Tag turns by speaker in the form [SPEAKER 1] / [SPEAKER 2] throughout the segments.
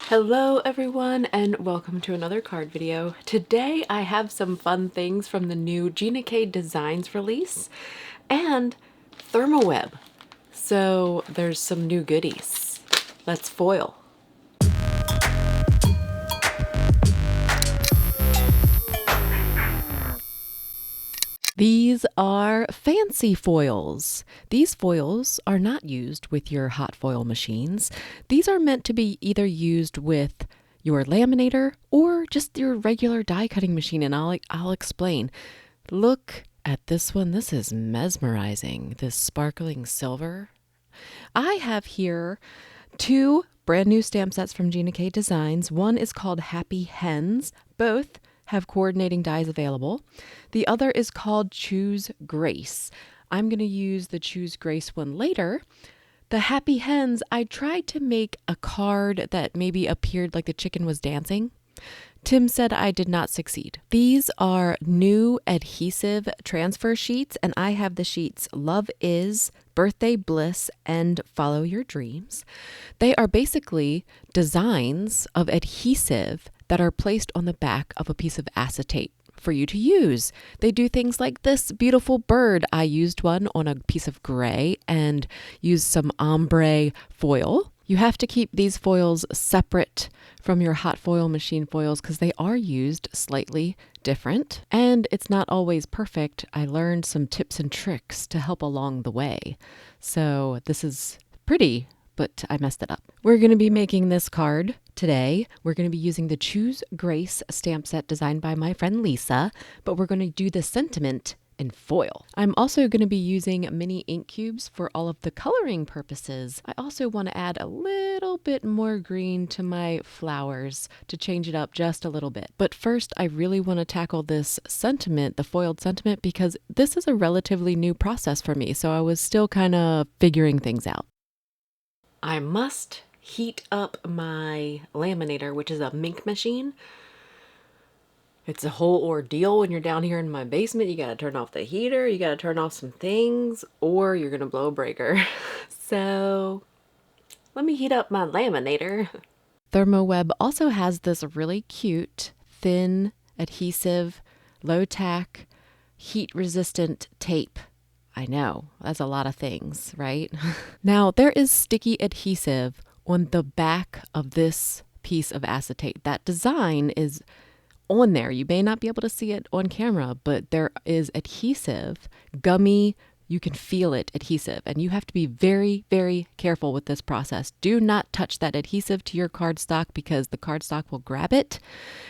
[SPEAKER 1] Hello everyone and welcome to another card video. Today I have some fun things from the new Gina K Designs release and Thermoweb. So there's some new goodies. Let's foil. These are fancy foils. These foils are not used with your hot foil machines. These are meant to be either used with your laminator or just your regular die cutting machine, and I'll explain. Look at this one. This is mesmerizing. This sparkling silver. I have here two brand new stamp sets from Gina K Designs. One is called Happy Hens. Both have coordinating dies available. The other is called Choose Grace. I'm going to use the Choose Grace one later. The Happy Hens, I tried to make a card that maybe appeared like the chicken was dancing. Tim said I did not succeed. These are new adhesive transfer sheets, and I have the sheets Love Is, Birthday Bliss, and Follow Your Dreams. They are basically designs of adhesive that are placed on the back of a piece of acetate for you to use. They do things like this beautiful bird. I used one on a piece of gray and used some ombre foil. You have to keep these foils separate from your hot foil machine foils because they are used slightly different, and it's not always perfect. I learned some tips and tricks to help along the way. So this is pretty, but I messed it up. We're going to be making this card today. We're going to be using the Choose Grace stamp set designed by my friend Lisa, but we're going to do the sentiment in foil. I'm also going to be using mini ink cubes for all of the coloring purposes. I also want to add a little bit more green to my flowers to change it up just a little bit. But first, I really want to tackle this sentiment, the foiled sentiment, because this is a relatively new process for me, so I was still kind of figuring things out. I must heat up my laminator, which is a Mink machine. It's a whole ordeal when you're down here in my basement. You gotta turn off the heater, you gotta turn off some things, or you're gonna blow a breaker. So let me heat up my laminator. Thermoweb also has this really cute, thin, adhesive, low tack, heat resistant tape. I know, that's a lot of things, right? Now, there is sticky adhesive on the back of this piece of acetate. That design is on there. You may not be able to see it on camera, but there is adhesive, gummy, you can feel it, adhesive. And you have to be very, very careful with this process. Do not touch that adhesive to your cardstock because the cardstock will grab it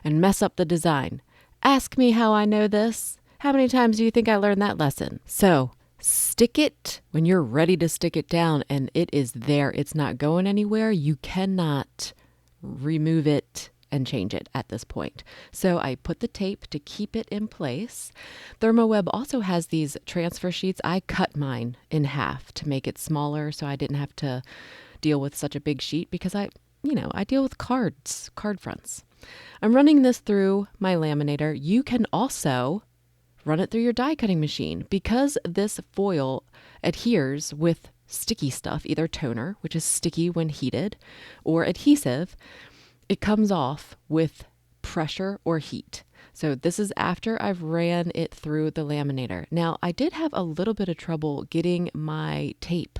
[SPEAKER 1] and mess up the design. Ask me how I know this. How many times do you think I learned that lesson? So, stick it when you're ready to stick it down and it is there. It's not going anywhere. You cannot remove it and change it at this point. So I put the tape to keep it in place. Thermoweb also has these transfer sheets. I cut mine in half to make it smaller so I didn't have to deal with such a big sheet because I deal with card fronts. I'm running this through my laminator. You can also run it through your die cutting machine because this foil adheres with sticky stuff, either toner, which is sticky when heated, or adhesive. It comes off with pressure or heat. So this is after I've ran it through the laminator. Now, I did have a little bit of trouble getting my tape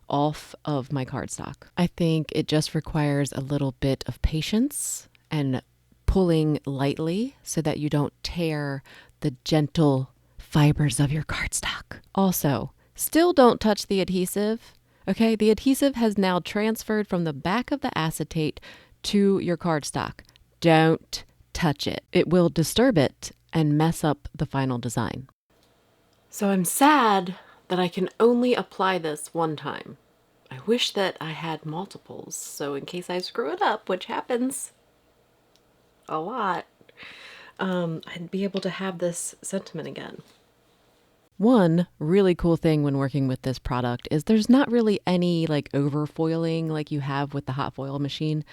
[SPEAKER 1] off of my cardstock. I think it just requires a little bit of patience and pulling lightly so that you don't tear the gentle fibers of your cardstock. Also, still don't touch the adhesive. Okay, the adhesive has now transferred from the back of the acetate to your cardstock. Don't touch it. It will disturb it and mess up the final design. So I'm sad that I can only apply this one time. I wish that I had multiples, so in case I screw it up, which happens a lot, I'd be able to have this sentiment again. One really cool thing when working with this product is there's not really any like over foiling like you have with the hot foil machine.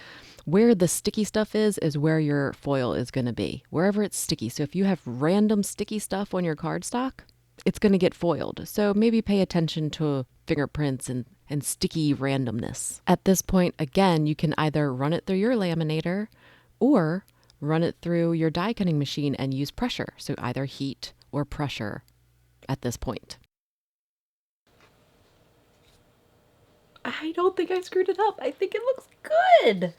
[SPEAKER 1] Where the sticky stuff is where your foil is going to be, wherever it's sticky. So if you have random sticky stuff on your cardstock, it's going to get foiled. So maybe pay attention to fingerprints and and sticky randomness. At this point, again, you can either run it through your laminator or run it through your die cutting machine and use pressure. So either heat or pressure at this point. I don't think I screwed it up. I think it looks good.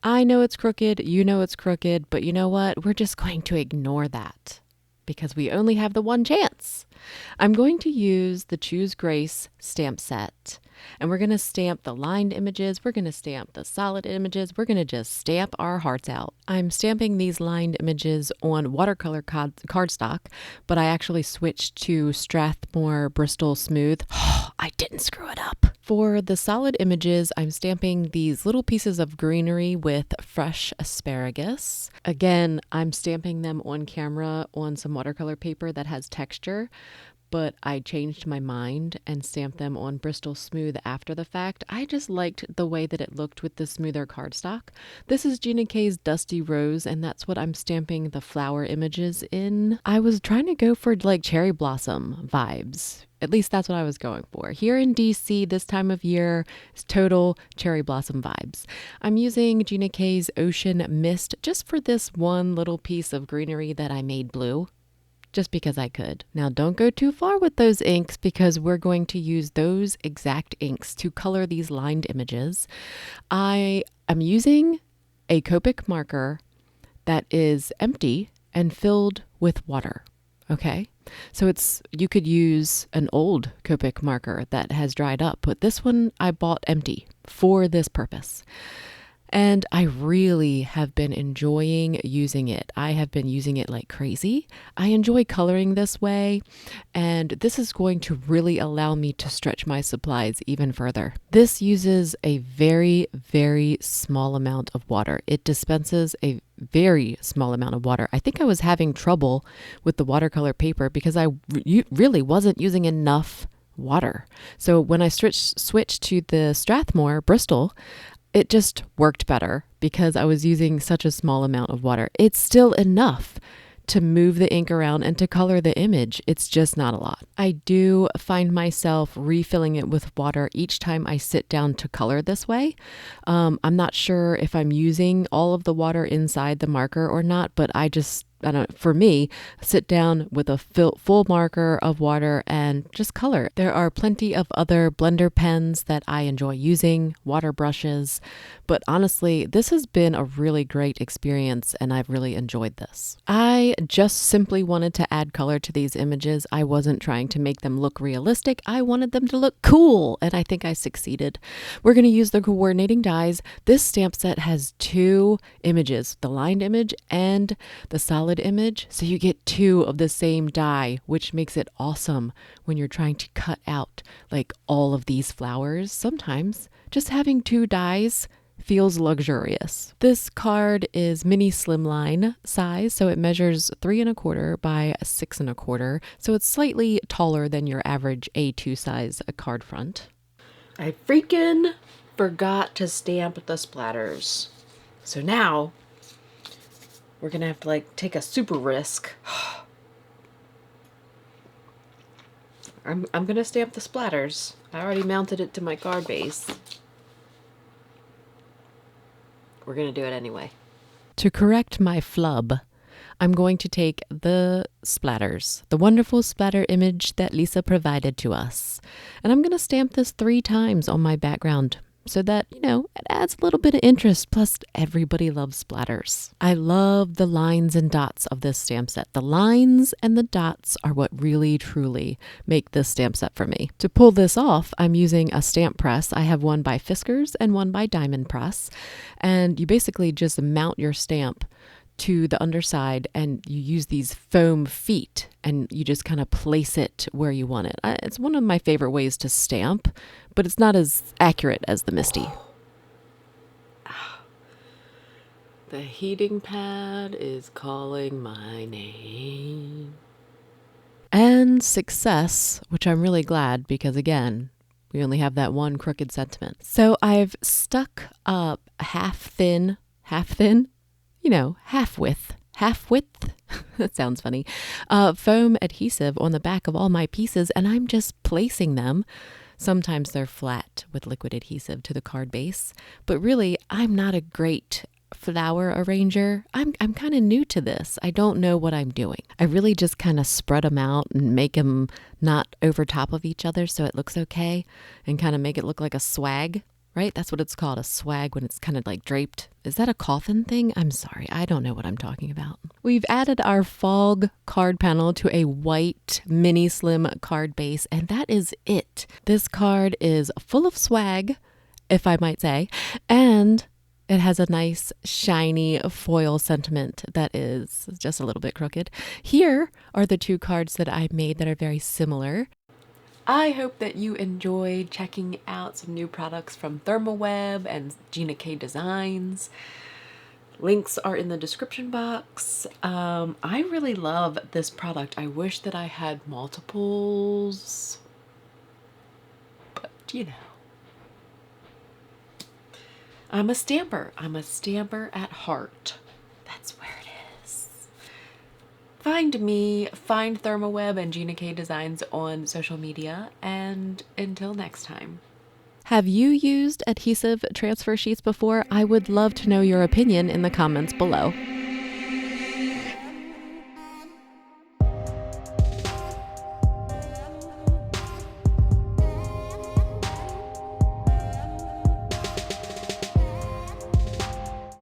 [SPEAKER 1] I know it's crooked, you know it's crooked, but you know what? We're just going to ignore that because we only have the one chance. I'm going to use the Choose Grace stamp set, and we're going to stamp the lined images. We're going to stamp the solid images. We're going to just stamp our hearts out. I'm stamping these lined images on watercolor cardstock, but I actually switched to Strathmore Bristol Smooth. I didn't screw it up. For the solid images, I'm stamping these little pieces of greenery with fresh asparagus. Again, I'm stamping them on camera on some watercolor paper that has texture, but I changed my mind and stamped them on Bristol Smooth after the fact. I just liked the way that it looked with the smoother cardstock. This is Gina K's Dusty Rose, and that's what I'm stamping the flower images in. I was trying to go for like cherry blossom vibes. At least that's what I was going for. Here in DC, this time of year is total cherry blossom vibes. I'm using Gina K's Ocean Mist just for this one little piece of greenery that I made blue, just because I could. Now don't go too far with those inks because we're going to use those exact inks to color these lined images. I am using a Copic marker that is empty and filled with water. Okay, so you could use an old Copic marker that has dried up, but this one I bought empty for this purpose. And I really have been enjoying using it. I have been using it like crazy. I enjoy coloring this way, and this is going to really allow me to stretch my supplies even further. This uses a very, very small amount of water. It dispenses a very small amount of water. I think I was having trouble with the watercolor paper because I really wasn't using enough water. So when I switched to the Strathmore Bristol, it just worked better because I was using such a small amount of water. It's still enough to move the ink around and to color the image. It's just not a lot. I do find myself refilling it with water each time I sit down to color this way. I'm not sure if I'm using all of the water inside the marker or not, but for me, sit down with a full marker of water and just color. There are plenty of other blender pens that I enjoy using, water brushes, but honestly, this has been a really great experience and I've really enjoyed this. I just simply wanted to add color to these images. I wasn't trying to make them look realistic. I wanted them to look cool, and I think I succeeded. We're going to use the coordinating dies. This stamp set has two images, the lined image and the solid image, so you get two of the same die, which makes it awesome when you're trying to cut out like all of these flowers. Sometimes just having two dies feels luxurious. This card is mini slimline size, so it measures 3 1/4 by 6 1/4, so it's slightly taller than your average A2 size card front. I freaking forgot to stamp the splatters, so now we're gonna have to take a super risk. I'm gonna stamp the splatters. I already mounted it to my card base. We're gonna do it anyway. To correct my flub, I'm going to take the splatters, the wonderful splatter image that Lisa provided to us, and I'm gonna stamp this 3 times on my background so that, it adds a little bit of interest. Plus, everybody loves splatters. I love the lines and dots of this stamp set. The lines and the dots are what really, truly make this stamp set for me. To pull this off, I'm using a stamp press. I have one by Fiskars and one by Diamond Press. And you basically just mount your stamp to the underside and you use these foam feet and you just kind of place it where you want it. It's one of my favorite ways to stamp, but it's not as accurate as the Misty. The heating pad is calling my name. And success, which I'm really glad because again, we only have that one crooked sentiment. So I've stuck up half width, that sounds funny, foam adhesive on the back of all my pieces, and I'm just placing them Sometimes they're flat with liquid adhesive to the card base, but really, I'm not a great flower arranger. I'm kind of new to this. I don't know what I'm doing. I really just kind of spread them out and make them not over top of each other so it looks okay, and kind of make it look like a swag, right? That's what it's called, a swag, when it's kind of like draped. Is that a coffin thing? I'm sorry. I don't know what I'm talking about. We've added our fog card panel to a white mini slim card base, and that is it. This card is full of swag, if I might say, and it has a nice shiny foil sentiment that is just a little bit crooked. Here are the two cards that I made that are very similar. I hope that you enjoyed checking out some new products from Thermoweb and Gina K Designs. Links are in the description box. I really love this product. I wish that I had multiples, but you know. I'm a stamper. I'm a stamper at heart. That's where it is. Find me, find Thermoweb and Gina K Designs on social media, and until next time. Have you used adhesive transfer sheets before? I would love to know your opinion in the comments below.